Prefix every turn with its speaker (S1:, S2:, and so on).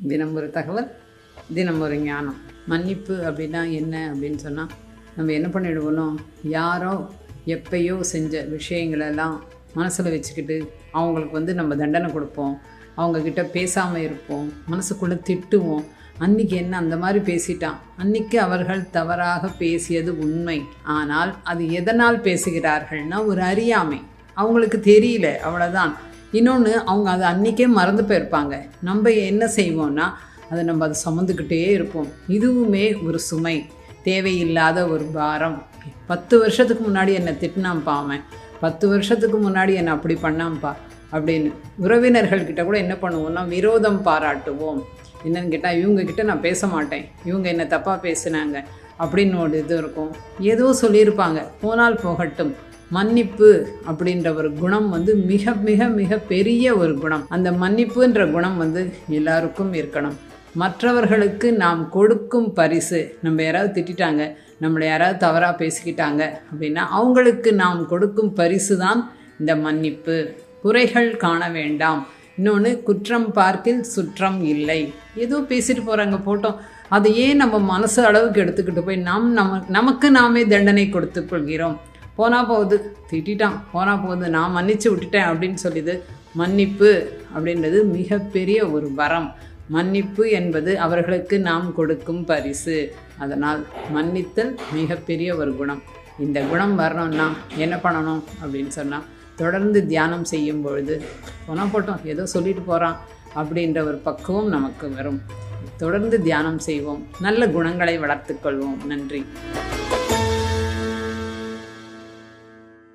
S1: தினம் ஒரு தகவல், தினம் ஒரு ஞானம். மன்னிப்பு அப்படின்னா என்ன அப்படின்னு சொன்னால், நம்ம என்ன பண்ணிடுவோம்னா, யாரோ எப்பயோ செஞ்ச விஷயங்களெல்லாம் மனசில் வச்சுக்கிட்டு அவங்களுக்கு நம்ம தண்டனை கொடுப்போம், அவங்கக்கிட்ட பேசாமல் இருப்போம், மனசுக்குள்ளே திட்டுவோம். அன்றைக்கி என்ன அந்த மாதிரி பேசிட்டான், அன்றைக்கி அவர்கள் தவறாக பேசியது உண்மை. ஆனால் அது எதனால் பேசுகிறார்கள்னா ஒரு அறியாமை, அவங்களுக்கு தெரியல, அவ்வளோதான். இன்னொன்று, அவங்க அதை அன்றைக்கே மறந்து போயிருப்பாங்க. நம்ம என்ன செய்வோம்னா அதை சுமந்துக்கிட்டே இருப்போம். இதுவுமே ஒரு சுமை, தேவையில்லாத ஒரு பாரம். 10 வருஷத்துக்கு முன்னாடி என்னை திட்டினான்ப்பா அவன், 10 வருஷத்துக்கு முன்னாடி என்னை அப்படி பண்ணான்ப்பா அப்படின்னு உறவினர்கள்கிட்ட கூட என்ன பண்ணுவோம்னா விரோதம் பாராட்டுவோம். என்னன்னு கேட்டால், இவங்கக்கிட்ட நான் பேச மாட்டேன், இவங்க என்னை தப்பாக பேசுனாங்க அப்படின்னு ஒரு இது இருக்கும். ஏதோ சொல்லியிருப்பாங்க, போனால் போகட்டும். மன்னிப்பு அப்படின்ற ஒரு குணம் மிக மிக மிக பெரிய ஒரு குணம். அந்த மன்னிப்புன்ற குணம் எல்லாருக்கும் இருக்கணும். மற்றவர்களுக்கு நாம் கொடுக்கும் பரிசு, நம்ம யாராவது திட்டாங்க, நம்மளை யாராவது தவறாக பேசிக்கிட்டாங்க அப்படின்னா அவங்களுக்கு நாம் கொடுக்கும் பரிசு தான் இந்த மன்னிப்பு. குறைகள் காண வேண்டாம். இன்னொன்று, குற்றம் பார்க்கில் சுற்றம் இல்லை. ஏதோ பேசிட்டு போகிறாங்க, போட்டோம், அதை ஏன் நம்ம மனசு அளவுக்கு எடுத்துக்கிட்டு போய் நமக்கு நாமே தண்டனை கொடுத்து கொள்கிறோம். போனால் போகுது, திட்டான், போனால் போகுது, நான் மன்னிச்சு விட்டுட்டேன் அப்படின்னு சொல்லிது. மன்னிப்பு அப்படின்றது மிகப்பெரிய ஒரு வரம். மன்னிப்பு என்பது அவர்களுக்கு நாம் கொடுக்கும் பரிசு. அதனால் மன்னித்தல் மிகப்பெரிய ஒரு குணம். இந்த குணம் வரணும்னா என்ன பண்ணணும் அப்படின்னு சொன்னால், தொடர்ந்து தியானம் செய்யும் பொழுது போனால் போட்டோம், ஏதோ சொல்லிட்டு போகிறான் அப்படின்ற ஒரு பக்குவம் நமக்கு வரும். தொடர்ந்து தியானம் செய்வோம், நல்ல குணங்களை வளர்த்து கொள்வோம். நன்றி.